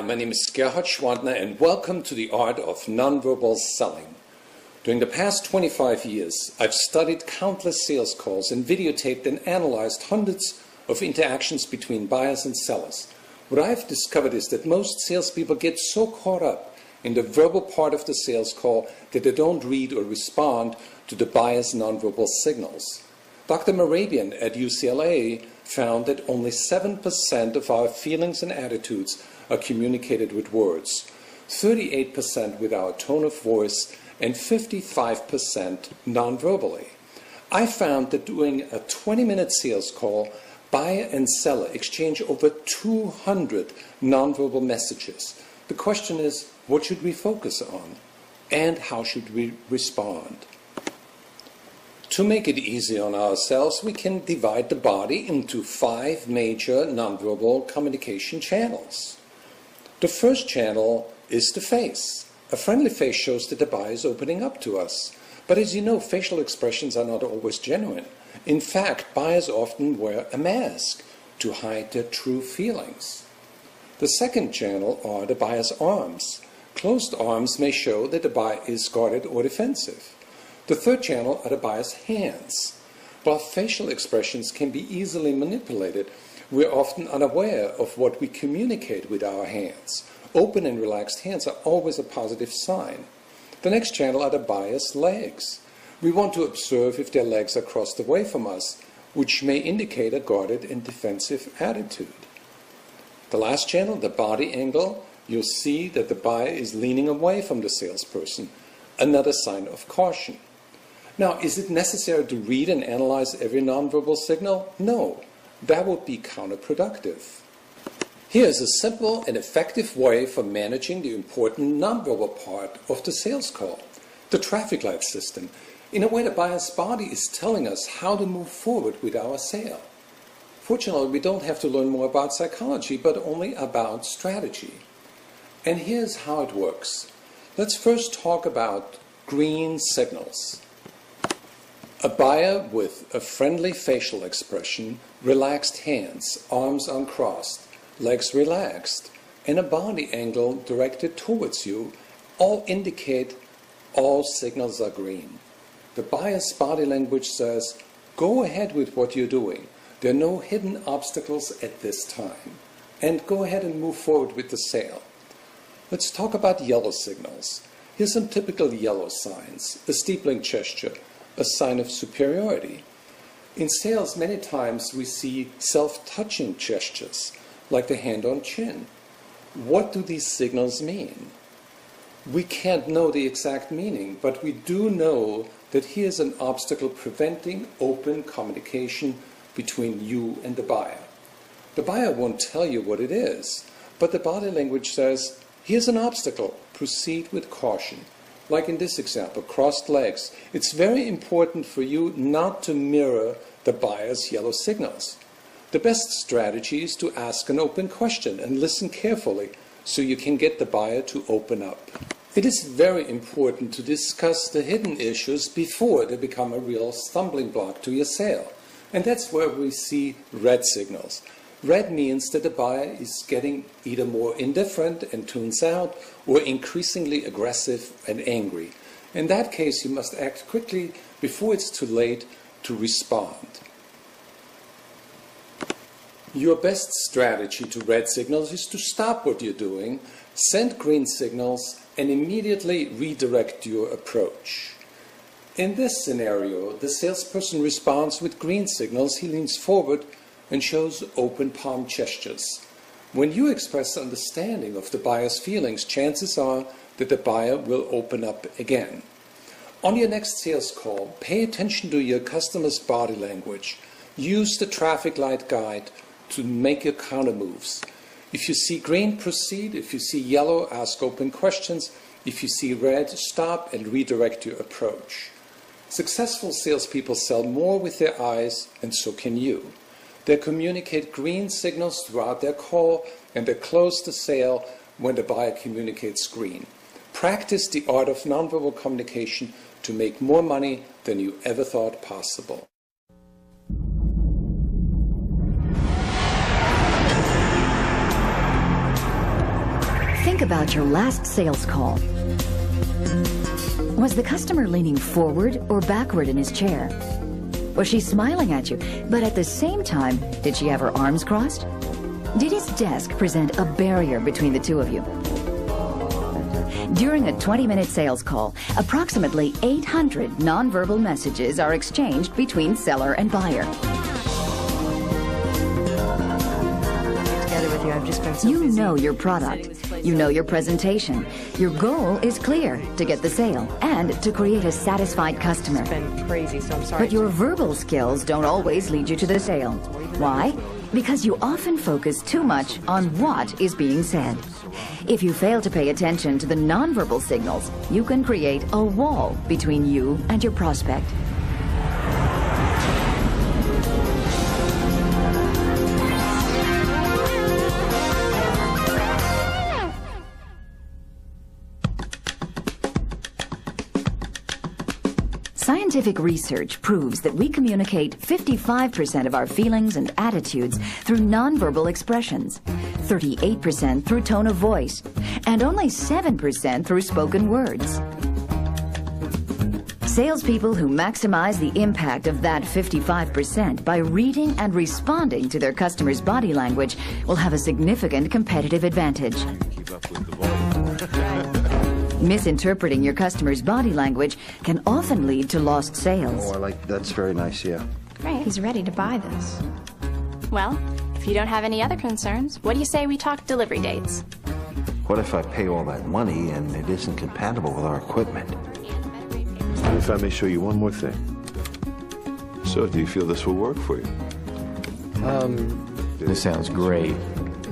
my name is Gerhard Schwantner and welcome to the art of nonverbal selling. During the past 25 years, I've studied countless sales calls and videotaped and analyzed hundreds of interactions between buyers and sellers. What I've discovered is that most salespeople get so caught up in the verbal part of the sales call that they don't read or respond to the buyer's nonverbal signals. Dr. Morabian at UCLA found that only 7% of our feelings and attitudes are communicated with words, 38% with our tone of voice, and 55% non-verbally. I found that during a 20-minute sales call, buyer and seller exchange over 200 non-verbal messages. The question is, what should we focus on? And how should we respond? To make it easy on ourselves, we can divide the body into 5 major nonverbal communication channels. The first channel is the face. A friendly face shows that the buyer is opening up to us. But as you know, facial expressions are not always genuine. In fact, buyers often wear a mask to hide their true feelings. The second channel are the buyer's arms. Closed arms may show that the buyer is guarded or defensive. The third channel are the buyer's hands. While facial expressions can be easily manipulated, we are often unaware of what we communicate with our hands. Open and relaxed hands are always a positive sign. The next channel are the buyer's legs. We want to observe if their legs are crossed away from us, which may indicate a guarded and defensive attitude. The last channel, the body angle, you'll see that the buyer is leaning away from the salesperson, another sign of caution. Now, is it necessary to read and analyze every nonverbal signal? No. That would be counterproductive. Here's a simple and effective way for managing the important nonverbal part of the sales call, the traffic light system. In a way, the buyer's body is telling us how to move forward with our sale. Fortunately, we don't have to learn more about psychology, but only about strategy. And here's how it works. Let's first talk about green signals. A buyer with a friendly facial expression, relaxed hands, arms uncrossed, legs relaxed, and a body angle directed towards you all indicate all signals are green. The buyer's body language says, go ahead with what you're doing. There are no hidden obstacles at this time. And go ahead and move forward with the sale. Let's talk about yellow signals. Here's some typical yellow signs. A steepling gesture, a sign of superiority. In sales, many times we see self-touching gestures, like the hand on chin. What do these signals mean? We can't know the exact meaning, but we do know that here's an obstacle preventing open communication between you and the buyer. The buyer won't tell you what it is, but the body language says, here's an obstacle, proceed with caution. Like in this example, crossed legs. It's very important for you not to mirror the buyer's yellow signals. The best strategy is to ask an open question and listen carefully so you can get the buyer to open up. It is very important to discuss the hidden issues before they become a real stumbling block to your sale. And that's where we see red signals. Red means that the buyer is getting either more indifferent and tunes out or increasingly aggressive and angry. In that case, you must act quickly before it's too late to respond. Your best strategy to red signals is to stop what you're doing, send green signals, and immediately redirect your approach. In this scenario, the salesperson responds with green signals. He leans forward and shows open palm gestures. When you express understanding of the buyer's feelings, chances are that the buyer will open up again. On your next sales call, pay attention to your customer's body language. Use the traffic light guide to make your counter moves. If you see green, proceed. If you see yellow, ask open questions. If you see red, stop and redirect your approach. Successful salespeople sell more with their eyes, and so can you. They communicate green signals throughout their call, and they close the sale when the buyer communicates green. Practice the art of nonverbal communication to make more money than you ever thought possible. Think about your last sales call. Was the customer leaning forward or backward in his chair? Was she smiling at you, but at the same time, did she have her arms crossed? Did his desk present a barrier between the two of you? During a 20-minute sales call, approximately 800 nonverbal messages are exchanged between seller and buyer. You know your product. You know your presentation. Your goal is clear: to get the sale and to create a satisfied customer. It's been crazy, so I'm sorry. But your verbal skills don't always lead you to the sale. Why? Because you often focus too much on what is being said. If you fail to pay attention to the nonverbal signals, you can create a wall between you and your prospect. Scientific research proves that we communicate 55% of our feelings and attitudes through nonverbal expressions, 38% through tone of voice, and only 7% through spoken words. Salespeople who maximize the impact of that 55% by reading and responding to their customers' body language will have a significant competitive advantage. Misinterpreting your customer's body language can often lead to lost sales. Oh, that's very nice, yeah. Great. He's ready to buy this. Well, if you don't have any other concerns, what do you say we talk delivery dates? What if I pay all that money and it isn't compatible with our equipment? If I may show you one more thing. So, do you feel this will work for you? This sounds great.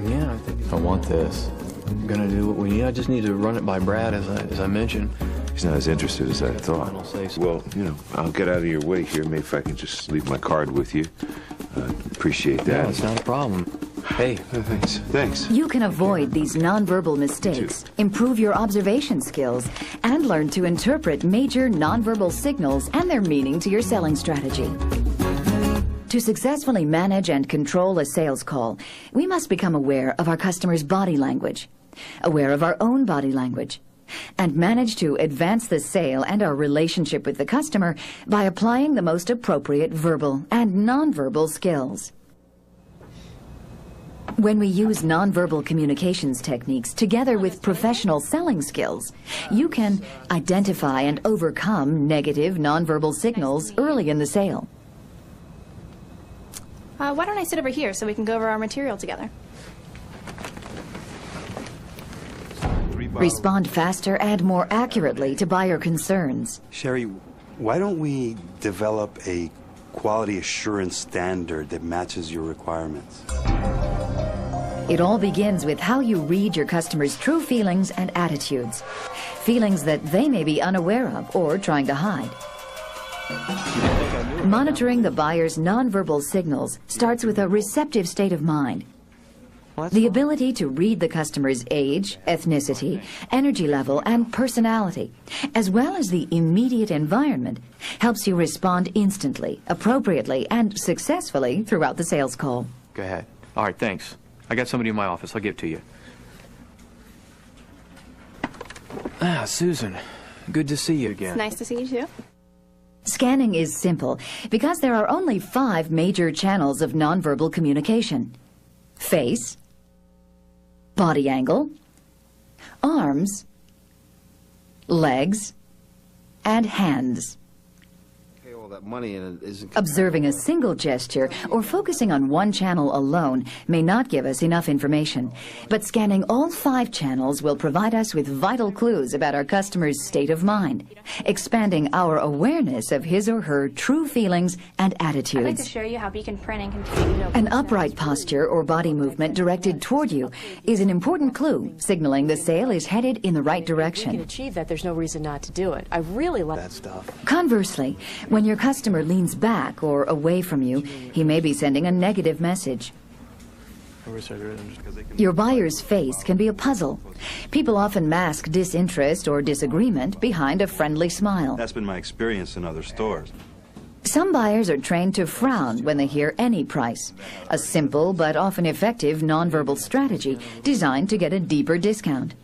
Yeah, I think I want this. I'm gonna do what we need. I just need to run it by Brad, as I mentioned. He's not as interested as I thought. I'll say so. Well, you know, I'll get out of your way here. Maybe if I can just leave my card with you. Appreciate that. No, it's not a problem. Hey. Thanks. Thanks. You can avoid these nonverbal mistakes, improve your observation skills, and learn to interpret major nonverbal signals and their meaning to your selling strategy. To successfully manage and control a sales call, we must become aware of our customer's body language, aware of our own body language, and manage to advance the sale and our relationship with the customer by applying the most appropriate verbal and nonverbal skills. When we use nonverbal communications techniques together with professional selling skills, you can identify and overcome negative nonverbal signals early in the sale. Why don't I sit over here so we can go over our material together? Respond faster and more accurately to buyer concerns. Sherry, why don't we develop a quality assurance standard that matches your requirements? It all begins with how you read your customers' true feelings and attitudes, feelings that they may be unaware of or trying to hide. Monitoring the buyer's nonverbal signals starts with a receptive state of mind. The ability to read the customer's age, ethnicity, energy level, and personality, as well as the immediate environment, helps you respond instantly, appropriately, and successfully throughout the sales call. Go ahead. All right, thanks. I got somebody in my office. I'll give it to you. Ah, Susan. Good to see you again. It's nice to see you too. Scanning is simple because there are only 5 major channels of nonverbal communication: face, body angle, arms, legs, and hands. That money and it isn't Observing a single gesture or focusing on one channel alone may not give us enough information, but scanning all 5 channels will provide us with vital clues about our customer's state of mind, expanding our awareness of his or her true feelings and I'd like to attitudes. show you how beacon printing can... An upright posture or body movement directed toward you is an important clue, signaling the sale is headed in the right We can direction. achieve that. There's no reason not to do it. I really like that stuff. Conversely, when your customer leans back or away from you, he may be sending a negative message. Your buyer's face can be a puzzle. People often mask disinterest or disagreement behind a friendly smile. That's been my experience in other stores. Some buyers are trained to frown when they hear any price, a simple but often effective nonverbal strategy designed to get a deeper discount.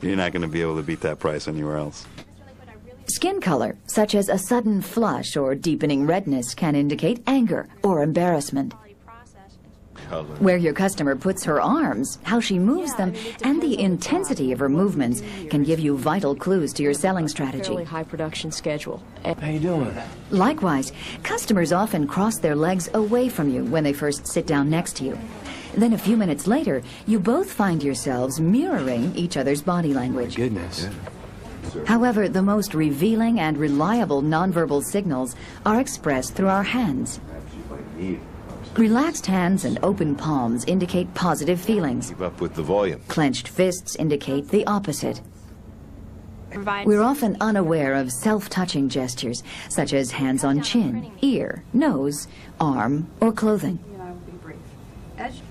You're not going to be able to beat that price anywhere else. Skin color, such as a sudden flush or deepening redness, can indicate anger or embarrassment. Where your customer puts her arms, how she moves them, and the intensity of her movements can give you vital clues to your selling strategy. Fairly high production schedule. How you doing? Likewise, customers often cross their legs away from you when they first sit down next to you. Then a few minutes later, you both find yourselves mirroring each other's body language. Goodness. However, the most revealing and reliable nonverbal signals are expressed through our hands. Relaxed hands and open palms indicate positive feelings. Keep up with the volume. Clenched fists indicate the opposite. We're often unaware of self-touching gestures, such as hands on chin, ear, nose, arm, or clothing.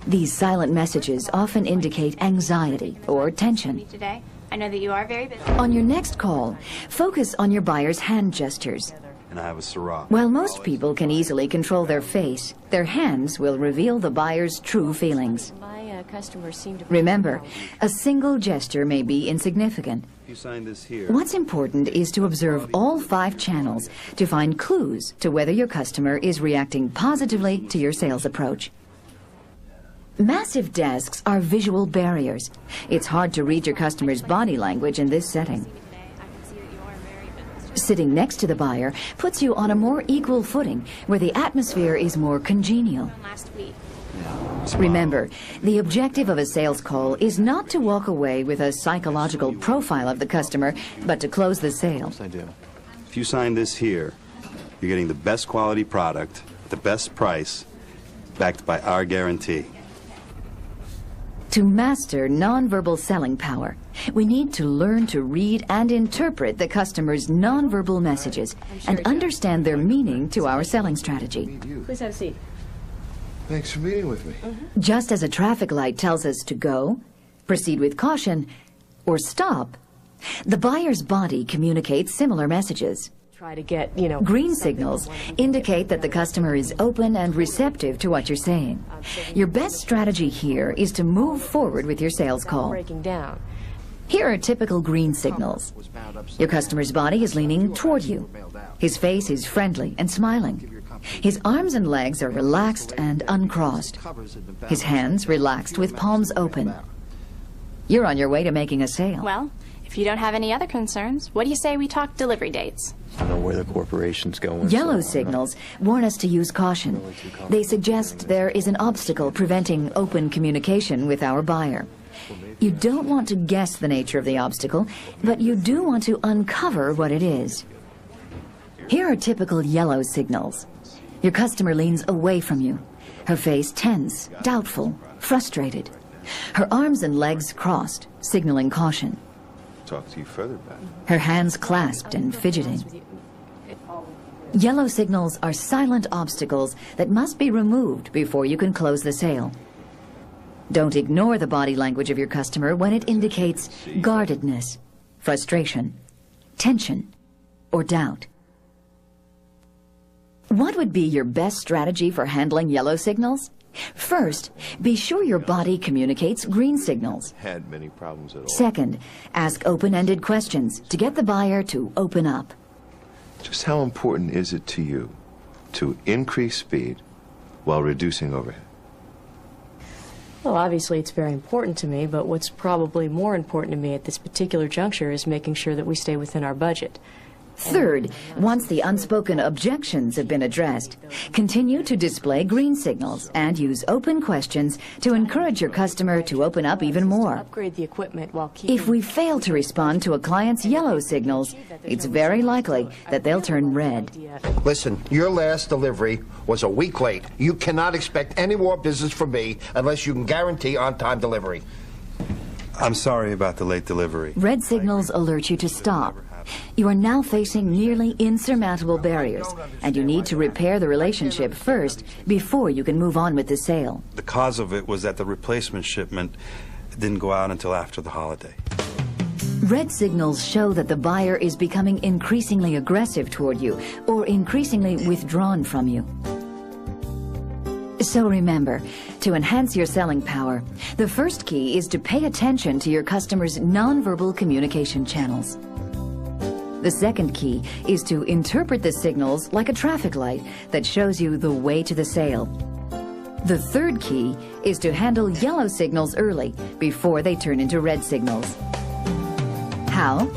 These silent messages often indicate anxiety or tension. Today, I know that you are very busy. On your next call, focus on your buyer's hand gestures. And I have a Syrah. While most people can easily control their face, their hands will reveal the buyer's true feelings. My customers seem to... Remember, a single gesture may be insignificant. You sign this here. What's important is to observe all 5 channels to find clues to whether your customer is reacting positively to your sales approach. Massive desks are visual barriers. It's hard to read your customer's body language in this setting. Sitting next to the buyer puts you on a more equal footing where the atmosphere is more congenial. Last week. Remember, the objective of a sales call is not to walk away with a psychological profile of the customer, but to close the sale. I do. If you sign this here, you're getting the best quality product at the best price, backed by our guarantee. To master nonverbal selling power, we need to learn to read and interpret the customer's nonverbal messages and understand their meaning to our selling strategy. Please have a seat. Thanks for meeting with me. Just as a traffic light tells us to go, proceed with caution, or stop, the buyer's body communicates similar messages. Try to get, Green signals indicate that the customer is open and receptive to what you're saying. Your best strategy here is to move forward with your sales call. breaking down. Here are typical green signals. Your customer's body is leaning toward you. His face is friendly and smiling. His arms and legs are relaxed and uncrossed. His hands relaxed with palms open. You're on your way to making a sale. Well, if you don't have any other concerns, what do you say we talk delivery dates? I don't know where the corporation's going. Yellow so signals warn us to use caution. They suggest there is an obstacle preventing open communication with our buyer. You don't want to guess the nature of the obstacle, but you do want to uncover what it is. Here are typical yellow signals. Your customer leans away from you. Her face tense, doubtful, frustrated. Her arms and legs crossed, signaling caution. Talk to you further back. Her hands clasped and fidgeting. Yellow signals are silent obstacles that must be removed before you can close the sale. Don't ignore the body language of your customer when it indicates guardedness, frustration, tension, or doubt. What would be your best strategy for handling yellow signals? First, be sure your body communicates green signals. Had many problems at all. Second, ask open-ended questions to get the buyer to open up. Just how important is it to you to increase speed while reducing overhead? Well, obviously it's very important to me, but what's probably more important to me at this particular juncture is making sure that we stay within our budget. Third, once the unspoken objections have been addressed, continue to display green signals and use open questions to encourage your customer to open up even more. Upgrade the equipment while keeping... If we fail to respond to a client's yellow signals, it's very likely that they'll turn red. Listen, your last delivery was a week late. You cannot expect any more business from me unless you can guarantee on-time delivery. I'm sorry about the late delivery. Red signals alert you to stop. You are now facing nearly insurmountable barriers, and you need to repair the relationship first before you can move on with the sale. The cause of it was that the replacement shipment didn't go out until after the holiday. Red signals show that the buyer is becoming increasingly aggressive toward you or increasingly withdrawn from you. So remember, to enhance your selling power, the first key is to pay attention to your customers' nonverbal communication channels. The second key is to interpret the signals like a traffic light that shows you the way to the sale. The third key is to handle yellow signals early, before they turn into red signals. How?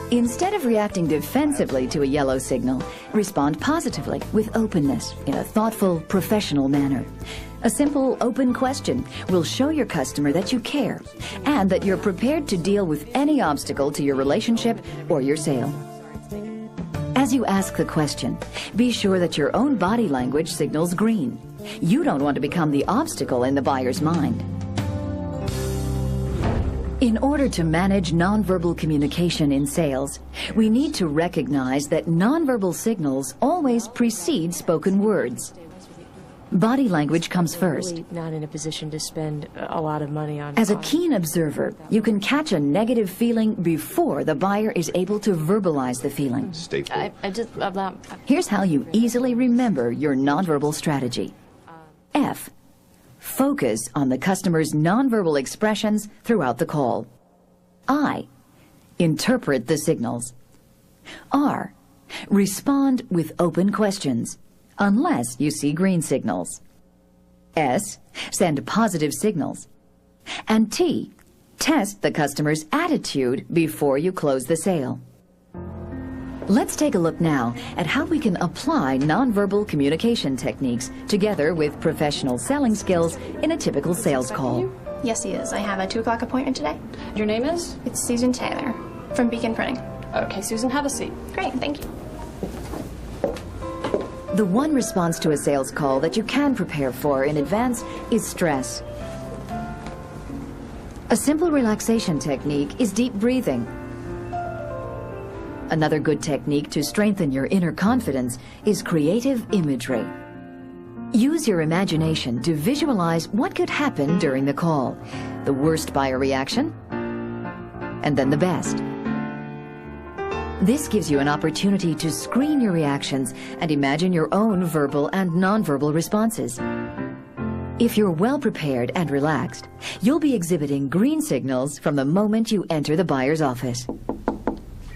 Instead of reacting defensively to a yellow signal, respond positively with openness in a thoughtful, professional manner. A simple, open question will show your customer that you care and that you're prepared to deal with any obstacle to your relationship or your sale. As you ask the question, be sure that your own body language signals green. You don't want to become the obstacle in the buyer's mind. In order to manage nonverbal communication in sales, we need to recognize that nonverbal signals always precede spoken words. Body language comes first. Really not in a position to spend a lot of money on. As a keen observer, you can catch a negative feeling before the buyer is able to verbalize the feeling. Here's how you easily remember your nonverbal strategy. F. Focus on the customer's nonverbal expressions throughout the call. I. Interpret the signals. R. Respond with open questions, unless you see green signals. S. Send positive signals. And T. Test the customer's attitude before you close the sale. Let's take a look now at how we can apply nonverbal communication techniques together with professional selling skills in a typical sales call. Yes, he is. I have a 2 o'clock appointment today. Your name is? It's Susan Taylor from Beacon Printing. Okay, Susan, have a seat. Great, thank you. The one response to a sales call that you can prepare for in advance is stress. A simple relaxation technique is deep breathing. Another good technique to strengthen your inner confidence is creative imagery. Use your imagination to visualize what could happen during the call, the worst buyer reaction, and then the best. This gives you an opportunity to screen your reactions and imagine your own verbal and nonverbal responses. If you're well prepared and relaxed, you'll be exhibiting green signals from the moment you enter the buyer's office.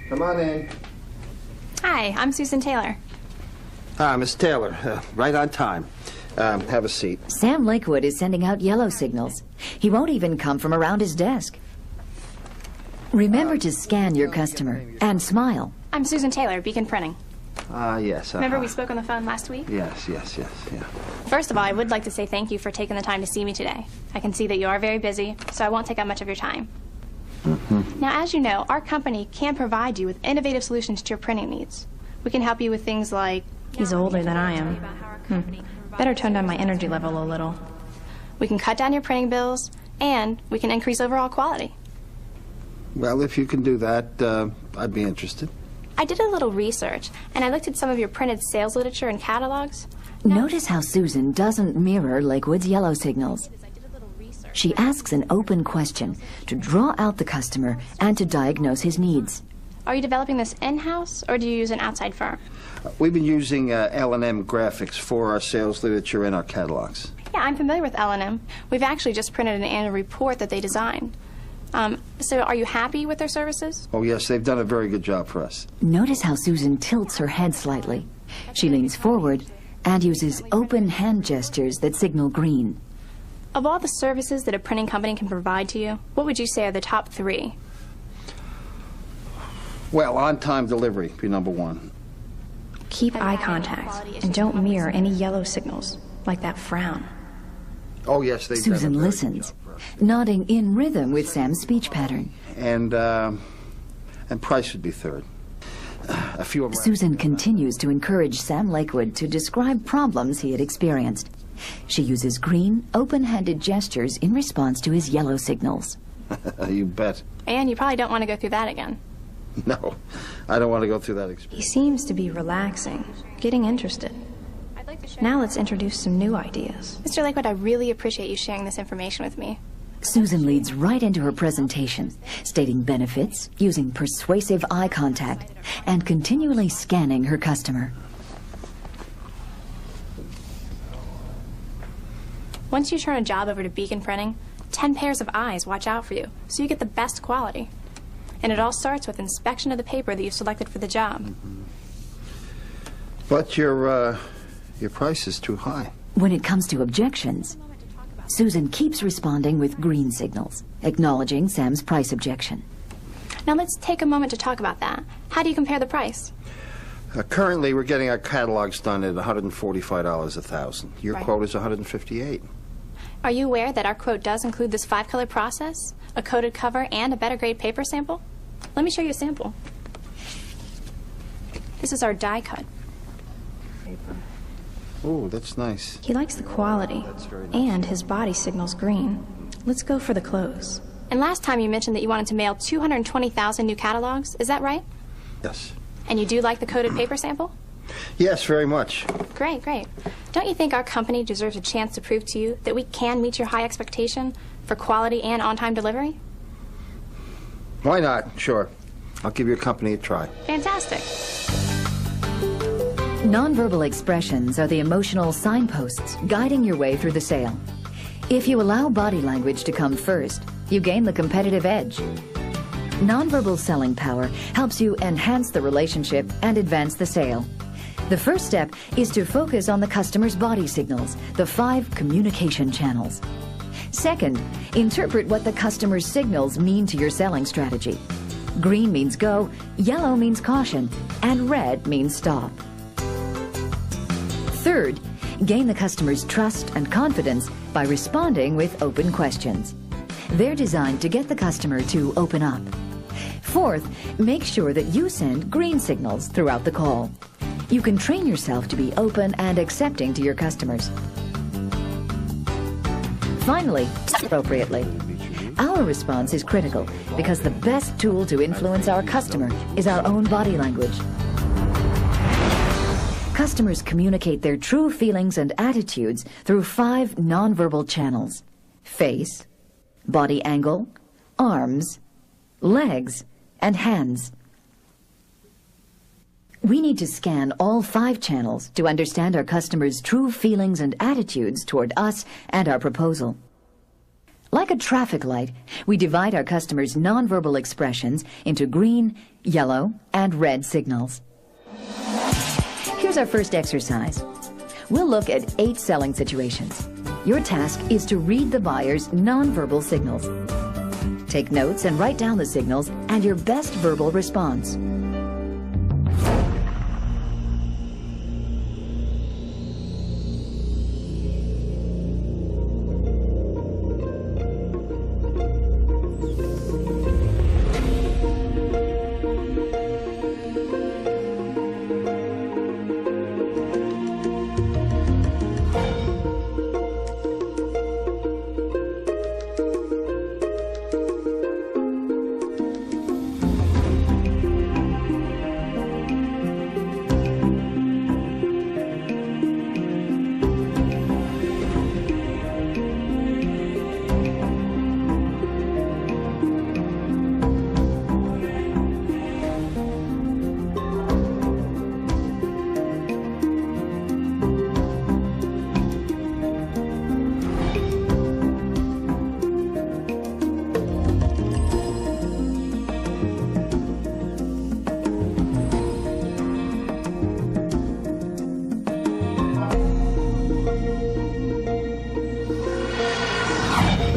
Come on in. Hi, I'm Susan Taylor. Hi, Miss Taylor. Right on time. Have a seat. Sam Lakewood is sending out yellow signals. He won't even come from around his desk. Remember to scan your customer and smile. I'm Susan Taylor, Beacon Printing. Yes. Remember we spoke on the phone last week? Yes, yeah. First of all, I would like to say thank you for taking the time to see me today. I can see that you are very busy, so I won't take up much of your time. Now, as you know, our company can provide you with innovative solutions to your printing needs. We can help you with things like... He's older than I am. Better tone down my energy level a little. We can cut down your printing bills, and we can increase overall quality. Well, if you can do that, I'd be interested. I did a little research, and I looked at some of your printed sales literature and catalogs. Notice how Susan doesn't mirror Lakewood's yellow signals. She asks an open question to draw out the customer and to diagnose his needs. Are you developing this in-house, or do you use an outside firm? We've been using L&M graphics for our sales literature and our catalogs. Yeah, I'm familiar with L&M. We've actually just printed an annual report that they designed. So are you happy with their services? Oh, yes, they've done a very good job for us. Notice how Susan tilts her head slightly. She leans forward and uses open hand gestures that signal green. Of all the services that a printing company can provide to you, what would you say are the top 3? Well, on-time delivery would be number 1. Keep eye contact and don't mirror any yellow signals, like that frown. Oh, yes, they've Susan done a very listens, good job for us. nodding in rhythm with Sam's speech pattern. And price would be 3rd. A few of Susan continues to encourage Sam Lakewood to describe problems he had experienced. She uses green, open-handed gestures in response to his yellow signals. You bet. And you probably don't want to go through that again. No, I don't want to go through that experience. He seems to be relaxing, getting interested. Now let's introduce some new ideas. Mr. Lakewood, I really appreciate you sharing this information with me. Susan leads right into her presentation, stating benefits, using persuasive eye contact, and continually scanning her customer. Once you turn a job over to Beacon Printing, 10 pairs of eyes watch out for you, so you get the best quality. And it all starts with inspection of the paper that you've selected for the job. But your price is too high. When it comes to objections, Susan keeps responding with green signals, acknowledging Sam's price objection. Now let's take a moment to talk about that. How do you compare the price? Currently, we're getting our catalogs done at $145 a thousand. Your Right. quote is $158. Are you aware that our quote does include this 5-color process, a coated cover, and a better grade paper sample? Let me show you a sample. This is our die cut. Oh, that's nice. He likes the quality, That's very nice. and his body signals green. Let's go for the close. And last time you mentioned that you wanted to mail 220,000 new catalogs, is that right? Yes. And you do like the coated paper sample? Yes, very much. Great, great. Don't you think our company deserves a chance to prove to you that we can meet your high expectation for quality and on-time delivery? Why not? Sure. I'll give your company a try. Fantastic. Nonverbal expressions are the emotional signposts guiding your way through the sale. If you allow body language to come first, you gain the competitive edge. Nonverbal selling power helps you enhance the relationship and advance the sale. The first step is to focus on the customer's body signals, the 5 communication channels. Second, interpret what the customer's signals mean to your selling strategy. Green means go, yellow means caution, and red means stop. Third, gain the customer's trust and confidence by responding with open questions. They're designed to get the customer to open up. Fourth, make sure that you send green signals throughout the call. You can train yourself to be open and accepting to your customers. Finally, appropriately. Our response is critical because the best tool to influence our customer is our own body language. Customers communicate their true feelings and attitudes through 5 nonverbal channels: face, body angle, arms, legs, and hands. We need to scan all 5 channels to understand our customers' true feelings and attitudes toward us and our proposal. Like a traffic light, we divide our customers' nonverbal expressions into green, yellow, and red signals. Here's our first exercise. We'll look at 8 selling situations. Your task is to read the buyer's nonverbal signals. Take notes and write down the signals and your best verbal response.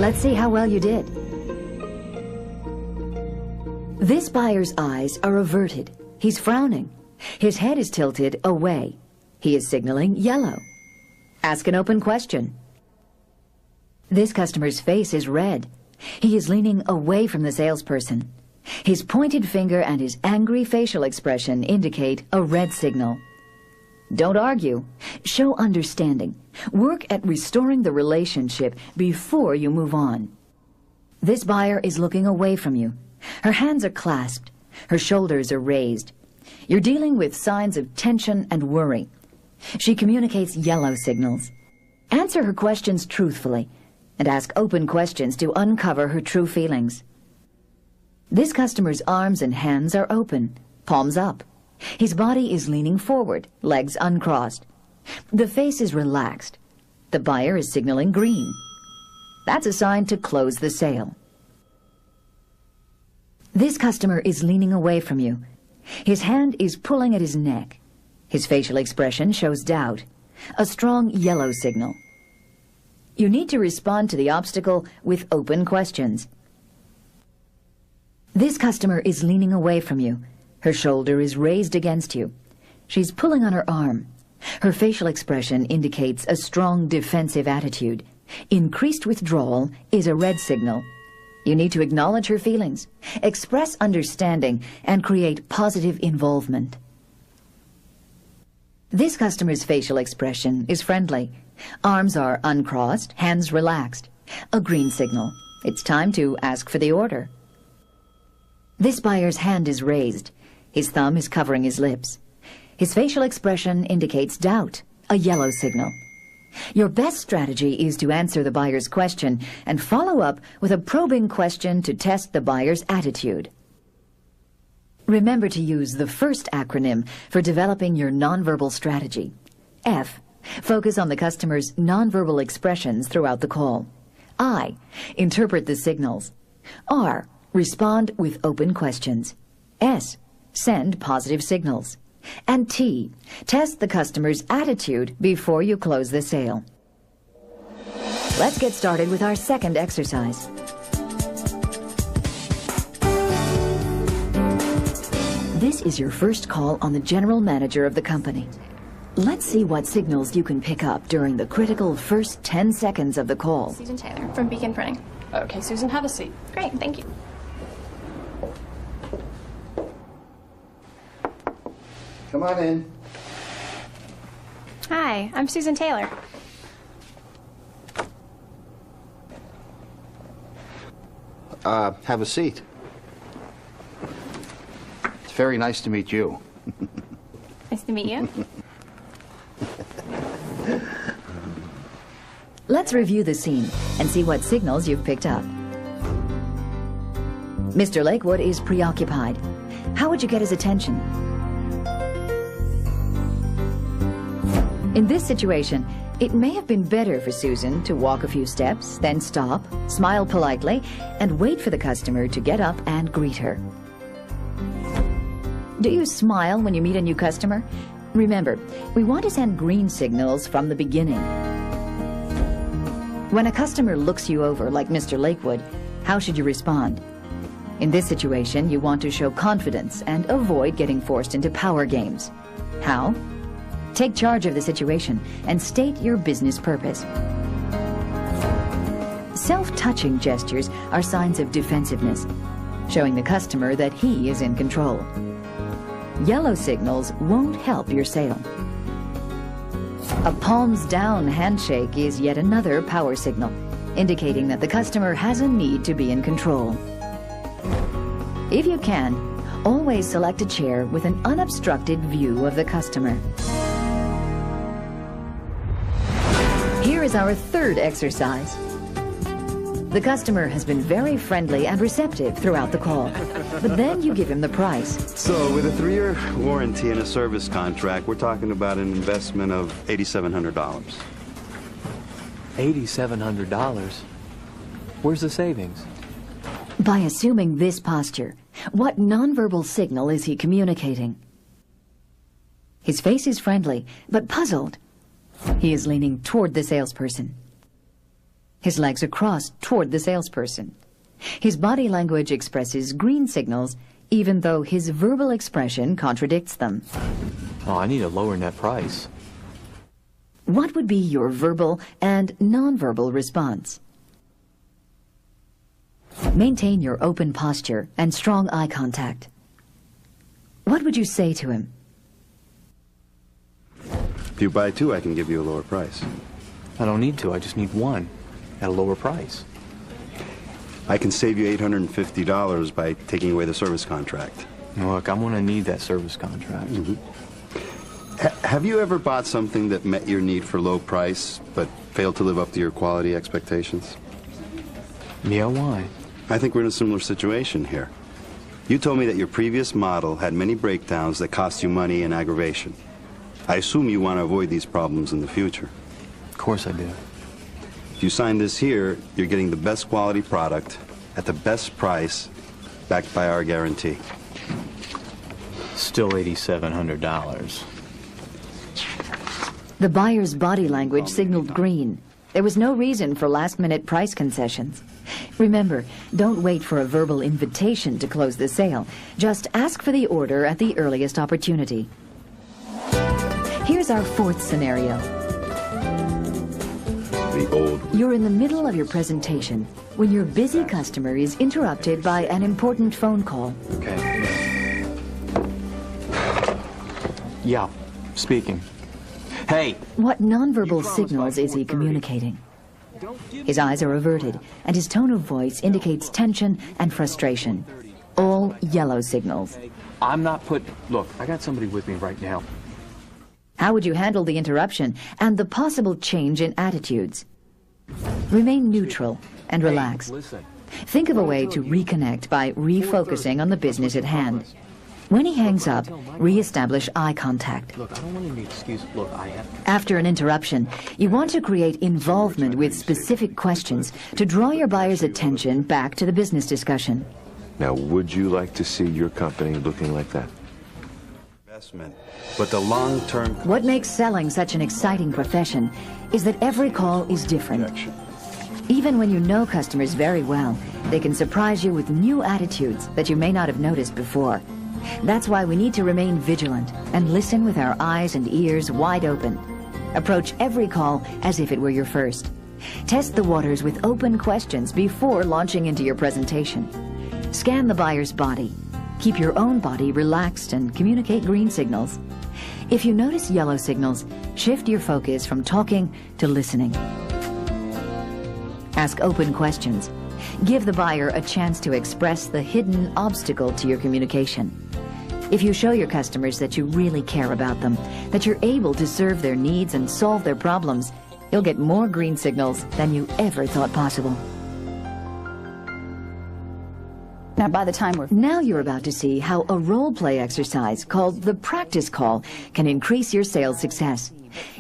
Let's see how well you did. This buyer's eyes are averted. He's frowning. His head is tilted away. He is signaling yellow. Ask an open question. This customer's face is red. He is leaning away from the salesperson. His pointed finger and his angry facial expression indicate a red signal. Don't argue. Show understanding. Work at restoring the relationship before you move on. This buyer is looking away from you. Her hands are clasped. Her shoulders are raised. You're dealing with signs of tension and worry. She communicates yellow signals. Answer her questions truthfully and ask open questions to uncover her true feelings. This customer's arms and hands are open, palms up. His body is leaning forward, legs uncrossed. The face is relaxed. The buyer is signaling green. That's a sign to close the sale. This customer is leaning away from you. His hand is pulling at his neck. His facial expression shows doubt, a strong yellow signal. You need to respond to the obstacle with open questions. This customer is leaning away from you. Her shoulder is raised against you. She's pulling on her arm. Her facial expression indicates a strong defensive attitude. Increased withdrawal is a red signal. You need to acknowledge her feelings, express understanding, and create positive involvement. This customer's facial expression is friendly. Arms are uncrossed, hands relaxed. A green signal. It's time to ask for the order. This buyer's hand is raised. His thumb is covering his lips. His facial expression indicates doubt, a yellow signal. Your best strategy is to answer the buyer's question and follow up with a probing question to test the buyer's attitude. Remember to use the first acronym for developing your nonverbal strategy. F. Focus on the customer's nonverbal expressions throughout the call. I. Interpret the signals. R. Respond with open questions. S. Send positive signals. And T. Test the customer's attitude before you close the sale. Let's get started with our second exercise. This is your first call on the general manager of the company. Let's see what signals you can pick up during the critical first 10 seconds of the call. Susan Taylor from Beacon Printing. Okay, Susan, have a seat. Great, thank you. Come on in. Hi, I'm Susan Taylor. Have a seat. It's very nice to meet you. Nice to meet you. Let's review the scene and see what signals you've picked up. Mr. Lakewood is preoccupied. How would you get his attention? In this situation, it may have been better for Susan to walk a few steps, then stop, smile politely, and wait for the customer to get up and greet her. Do you smile when you meet a new customer? Remember, we want to send green signals from the beginning. When a customer looks you over like Mr. Lakewood, how should you respond? In this situation, you want to show confidence and avoid getting forced into power games. How? Take charge of the situation and state your business purpose. Self-touching gestures are signs of defensiveness, showing the customer that he is in control. Yellow signals won't help your sale. A palms-down handshake is yet another power signal, indicating that the customer has a need to be in control. If you can, always select a chair with an unobstructed view of the customer. Here is our third exercise. The customer has been very friendly and receptive throughout the call, but then you give him the price. So with a 3-year warranty and a service contract, we're talking about an investment of $8,700. $8,700? Where's the savings? By assuming this posture, what nonverbal signal is he communicating? His face is friendly, but puzzled. He is leaning toward the salesperson. His legs are crossed toward the salesperson. His body language expresses green signals, even though his verbal expression contradicts them. Oh, I need a lower net price. What would be your verbal and nonverbal response? Maintain your open posture and strong eye contact. What would you say to him? If you buy 2, I can give you a lower price. I don't need to, I just need 1 at a lower price. I can save you $850 by taking away the service contract. Look, I'm going to need that service contract. Have you ever bought something that met your need for low price, but failed to live up to your quality expectations? Yeah, why? I think we're in a similar situation here. You told me that your previous model had many breakdowns that cost you money and aggravation. I assume you want to avoid these problems in the future. Of course I do. If you sign this here, you're getting the best quality product at the best price, backed by our guarantee. Still $8,700. The buyer's body language signaled green. There was no reason for last-minute price concessions. Remember, don't wait for a verbal invitation to close the sale. Just ask for the order at the earliest opportunity. Here's our fourth scenario. You're in the middle of your presentation when your busy customer is interrupted by an important phone call. Okay. Yeah, speaking. Hey! What nonverbal signals is he communicating? His eyes are averted, and his tone of voice indicates tension and frustration. All yellow signals. Look, I got somebody with me right now. How would you handle the interruption and the possible change in attitudes? Remain neutral and relax. Think of a way to reconnect by refocusing on the business at hand. When he hangs up, re-establish eye contact. Look, I don't want any excuse. Look, I have... After an interruption, you want to create involvement with specific questions to draw your buyer's attention back to the business discussion. Now, would you like to see your company looking like that? Investment, but the long-term... What makes selling such an exciting profession is that every call is different. Even when you know customers very well, they can surprise you with new attitudes that you may not have noticed before. That's why we need to remain vigilant and listen with our eyes and ears wide open. Approach every call as if it were your first. Test the waters with open questions before launching into your presentation. Scan the buyer's body. Keep your own body relaxed and communicate green signals. If you notice yellow signals, shift your focus from talking to listening. Ask open questions. Give the buyer a chance to express the hidden obstacle to your communication. If you show your customers that you really care about them, that you're able to serve their needs and solve their problems, you'll get more green signals than you ever thought possible. Now you're about to see how a role-play exercise called the practice call can increase your sales success.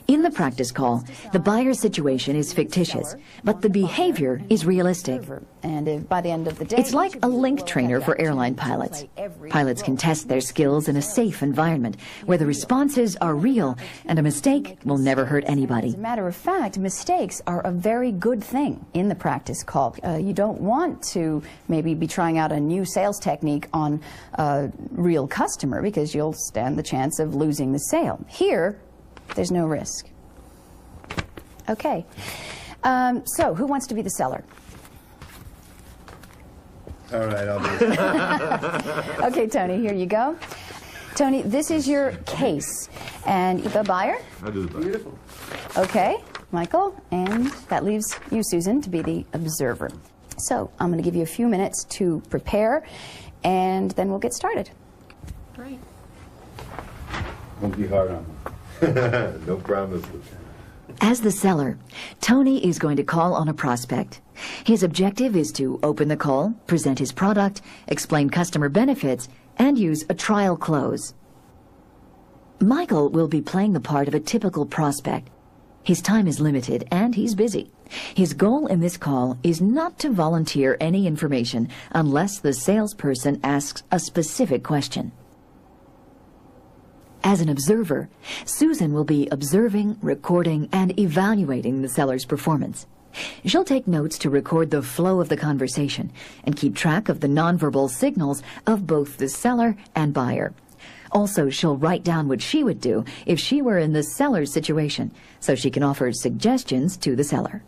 In the practice call, the buyer's situation is fictitious, but the behavior is realistic. And if by the end of the day, it's like a link trainer for airline pilots. Pilots can test their skills in a safe environment where the responses are real and a mistake will never hurt anybody. As a matter of fact, mistakes are a very good thing in the practice call. You don't want to maybe be trying out a new sales technique on a real customer because you'll stand the chance of losing the sale. Here, there's no risk. Okay. So, who wants to be the seller? All right, I'll do it. Okay, Tony, here you go. Tony, this is your case. And the buyer? I'll do the buyer. Beautiful. Okay, Michael, and that leaves you, Susan, to be the observer. So, I'm going to give you a few minutes to prepare, and then we'll get started. Great. Won't be hard on me. No promise. As the seller, Tony is going to call on a prospect. His objective is to open the call, present his product, explain customer benefits, and use a trial close. Michael will be playing the part of a typical prospect. His time is limited and he's busy. His goal in this call is not to volunteer any information unless the salesperson asks a specific question. As an observer, Susan will be observing, recording, and evaluating the seller's performance. She'll take notes to record the flow of the conversation and keep track of the nonverbal signals of both the seller and buyer. Also, she'll write down what she would do if she were in the seller's situation, so she can offer suggestions to the seller.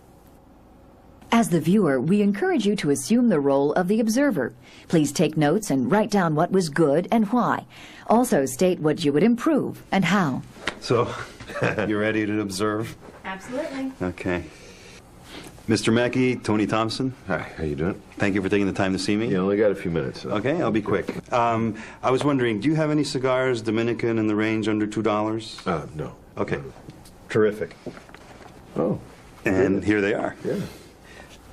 As the viewer, we encourage you to assume the role of the observer. Please take notes and write down what was good and why. Also state what you would improve and how. So, you ready to observe? Absolutely. Okay. Mr. Mackey, Tony Thompson. Hi, how you doing? Thank you for taking the time to see me. You only got a few minutes. So. Okay, I'll be quick. I was wondering, do you have any cigars, Dominican, in the range under $2? No. Okay. Terrific. Oh. And here they are. Yeah.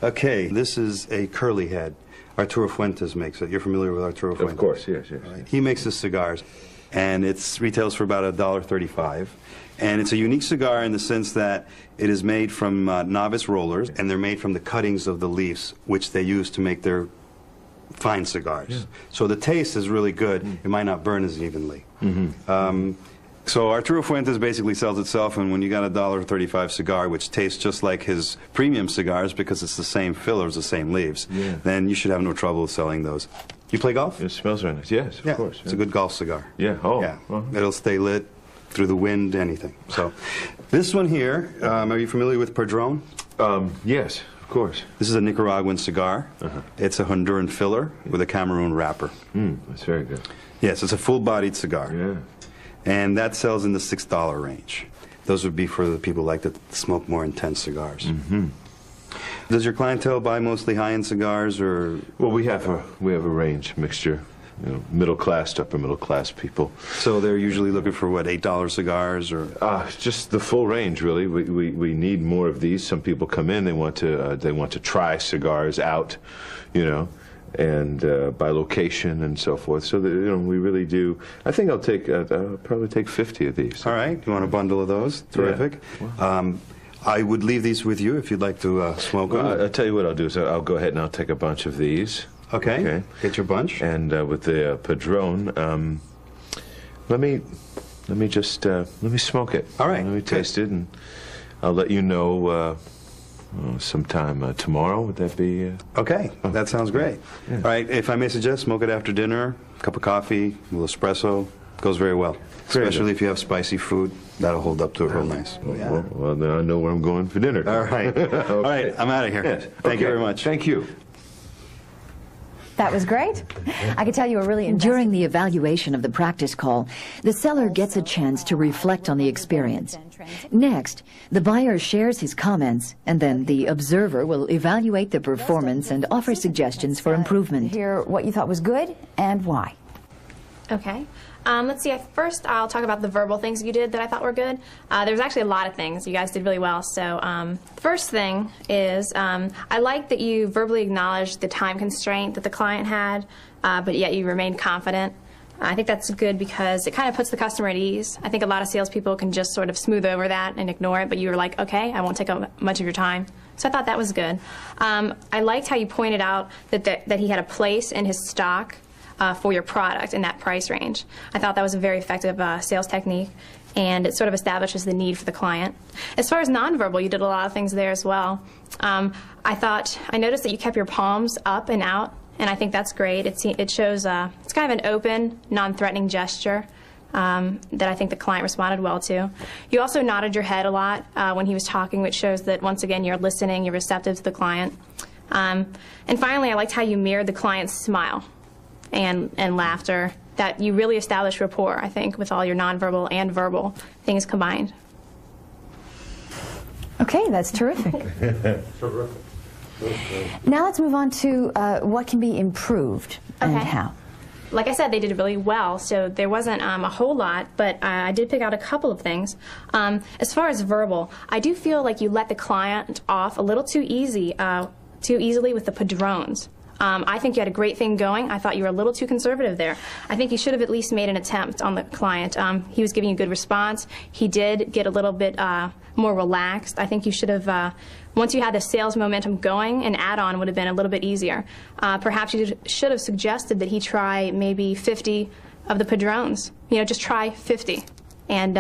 Okay, this is a curly head. Arturo Fuentes makes it. You're familiar with Arturo Fuentes? Of course, yes, yes. Right. He makes his cigars. and it retails for about $1.35. And it's a unique cigar in the sense that it is made from novice rollers, and they're made from the cuttings of the leaves, which they use to make their fine cigars. Yeah. So the taste is really good. It might not burn as evenly. So Arturo Fuentes basically sells itself, and when you got a $1.35 cigar, which tastes just like his premium cigars because it's the same fillers, the same leaves, then you should have no trouble selling those. You play golf? It smells very nice. Yes, of course. It's a good golf cigar. Yeah. Oh. Yeah. It'll stay lit through the wind, anything. So this one here, are you familiar with Padron? Yes, of course. This is a Nicaraguan cigar. It's a Honduran filler with a Cameroon wrapper. That's very good. Yes, it's a full-bodied cigar. Yeah. And that sells in the $6 range. Those would be for the people who like to smoke more intense cigars. Does your clientele buy mostly high-end cigars, or? Well, we have a range, mixture. You know, middle class to upper middle class people. So they're usually looking for what, $8 cigars, or? Just the full range, really. We need more of these. Some people come in, they want to try cigars out, you know, and by location and so forth. So that, you know, we really do. I think I'll probably take 50 of these. All right, you want a bundle of those? Terrific. Yeah. I would leave these with you if you'd like to smoke them. I'll tell you what I'll do is I'll go ahead and I'll take a bunch of these. Okay. Get your bunch. And with the Padron, let me smoke it. All right. Let me taste it, and I'll let you know sometime tomorrow. Would that be? Okay. That sounds great. Yeah. All right. If I may suggest, smoke it after dinner. A cup of coffee, a little espresso. Goes very well. Especially if you have spicy food. That'll hold up to it real nice. Well, then I know where I'm going for dinner. All right. Okay. All right. I'm out of here. Yes. Thank you very much. Thank you. That was great. I can tell you were really invested. During the evaluation of the practice call, the seller gets a chance to reflect on the experience. Next, the buyer shares his comments, and then the observer will evaluate the performance and offer suggestions for improvement. Hear what you thought was good and why. Okay. Let's see. First, I'll talk about the verbal things you did that I thought were good. There was actually a lot of things. You guys did really well. So first thing is I like that you verbally acknowledged the time constraint that the client had, but yet you remained confident. I think that's good because it kind of puts the customer at ease. I think a lot of salespeople can just sort of smooth over that and ignore it, but you were like, okay, I won't take up much of your time. So I thought that was good. I liked how you pointed out that he had a place in his stock for your product in that price range. I thought that was a very effective sales technique, and it sort of establishes the need for the client. As far as nonverbal, you did a lot of things there as well. I noticed that you kept your palms up and out, and I think that's great. It shows it's kind of an open, non-threatening gesture that I think the client responded well to. You also nodded your head a lot when he was talking, which shows that, once again, you're listening, you're receptive to the client. And finally, I liked how you mirrored the client's smile and laughter, that you really established rapport, I think, with all your nonverbal and verbal things combined. Okay, that's terrific. Now let's move on to what can be improved and how. Like I said, they did really well, so there wasn't a whole lot, but I did pick out a couple of things. As far as verbal, I do feel like you let the client off a little too easily with the Padrones. I think you had a great thing going. I thought you were a little too conservative there. I think you should have at least made an attempt on the client. He was giving you a good response. He did get a little bit more relaxed. I think you should have, once you had the sales momentum going, an add-on would have been a little bit easier. Perhaps you should have suggested that he try maybe 50 of the Padrones. You know, just try 50. And,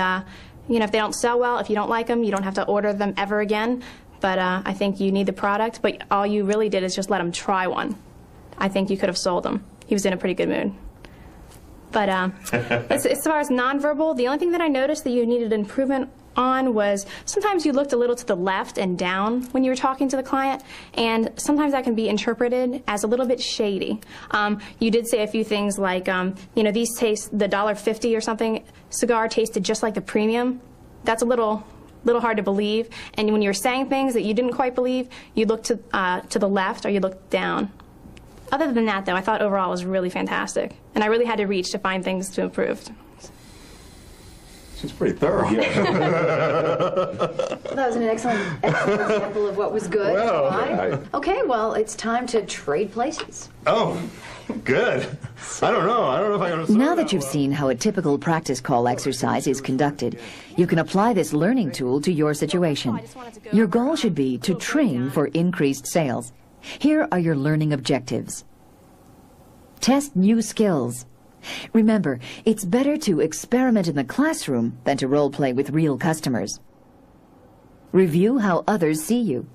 you know, if they don't sell well, if you don't like them, you don't have to order them ever again. But I think you need the product, but all you really did is just let him try one. I think you could have sold him. He was in a pretty good mood. But as far as nonverbal, the only thing that I noticed that you needed improvement on was sometimes you looked a little to the left and down when you were talking to the client, and sometimes that can be interpreted as a little bit shady. You did say a few things like, you know, these taste, the $1.50 or something cigar tasted just like the premium. That's a little hard to believe, and when you were saying things that you didn't quite believe, you looked to the left or you looked down. Other than that, though, I thought overall it was really fantastic, and I really had to reach to find things to improve. She's pretty thorough. Yeah. Well, that was an excellent example of what was good. Well, Okay, well, it's time to trade places. Oh, good. I don't know if I can. Now that you've seen how a typical practice call exercise is conducted, you can apply this learning tool to your situation. Your goal should be to train for increased sales. Here are your learning objectives. Test new skills. Remember, it's better to experiment in the classroom than to role play with real customers. Review how others see you.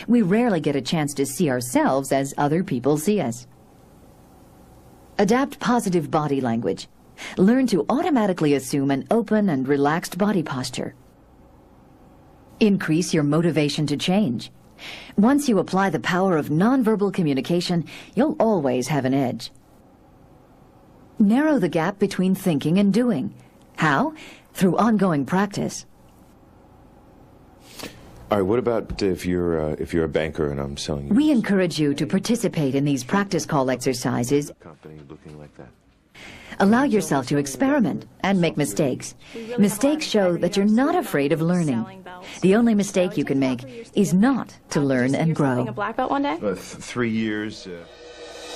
We rarely get a chance to see ourselves as other people see us. Adapt positive body language. Learn to automatically assume an open and relaxed body posture. Increase your motivation to change. Once you apply the power of nonverbal communication, you'll always have an edge. Narrow the gap between thinking and doing. How? Through ongoing practice. All right, what about if you're a banker and I'm selling you? We encourage you to participate in these practice call exercises. Company looking like that. Allow yourself to experiment and make mistakes. Mistakes show that you're not afraid of learning. The only mistake you can make is not to learn and grow. A black belt one day? 3 years.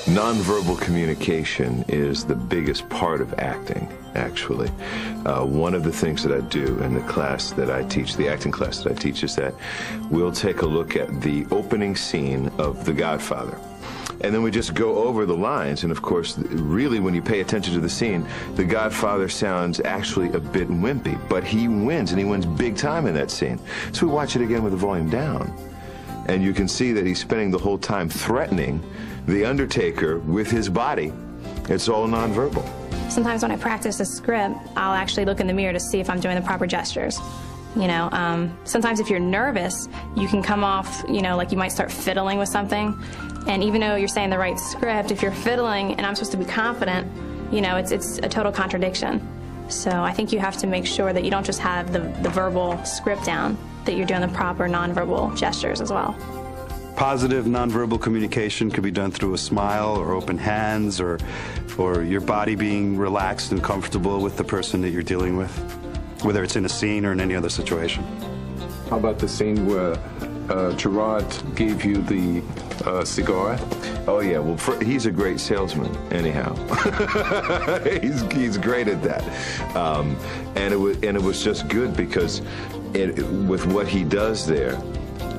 Nonverbal communication is the biggest part of acting, actually. One of the things that I do in the class that I teach, the acting class that I teach, is that we'll take a look at the opening scene of The Godfather. And then we just go over the lines, and of course, really when you pay attention to the scene, The Godfather sounds actually a bit wimpy, but he wins, and he wins big time in that scene. So we watch it again with the volume down, and you can see that he's spending the whole time threatening the Undertaker with his body. It's all nonverbal. Sometimes when I practice a script, I'll actually look in the mirror to see if I'm doing the proper gestures. You know, sometimes if you're nervous, you can come off, you know, like you might start fiddling with something. And even though you're saying the right script, if you're fiddling and I'm supposed to be confident, you know, it's a total contradiction. So I think you have to make sure that you don't just have the verbal script down, that you're doing the proper nonverbal gestures as well. Positive nonverbal communication could be done through a smile or open hands or your body being relaxed and comfortable with the person that you're dealing with, whether it's in a scene or in any other situation. How about the scene where Gerard gave you the cigar? Oh yeah, well he's a great salesman anyhow. he's great at that, and it was just good because with what he does there,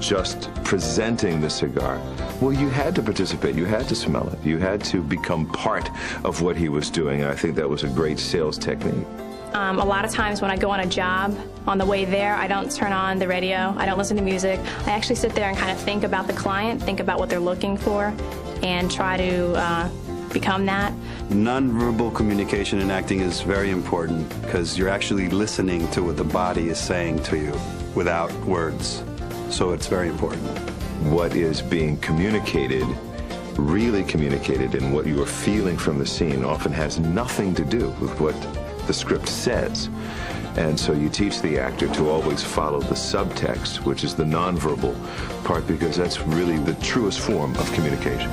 just presenting the cigar, well, you had to participate, you had to smell it, you had to become part of what he was doing, and I think that was a great sales technique. A lot of times when I go on a job, on the way there, I don't turn on the radio, I don't listen to music. I actually sit there and kind of think about the client, think about what they're looking for, and try to become that. Nonverbal communication in acting is very important because you're actually listening to what the body is saying to you without words. So it's very important. What is being communicated, really communicated, and what you are feeling from the scene often has nothing to do with what the script says. And so you teach the actor to always follow the subtext, which is the nonverbal part, because that's really the truest form of communication.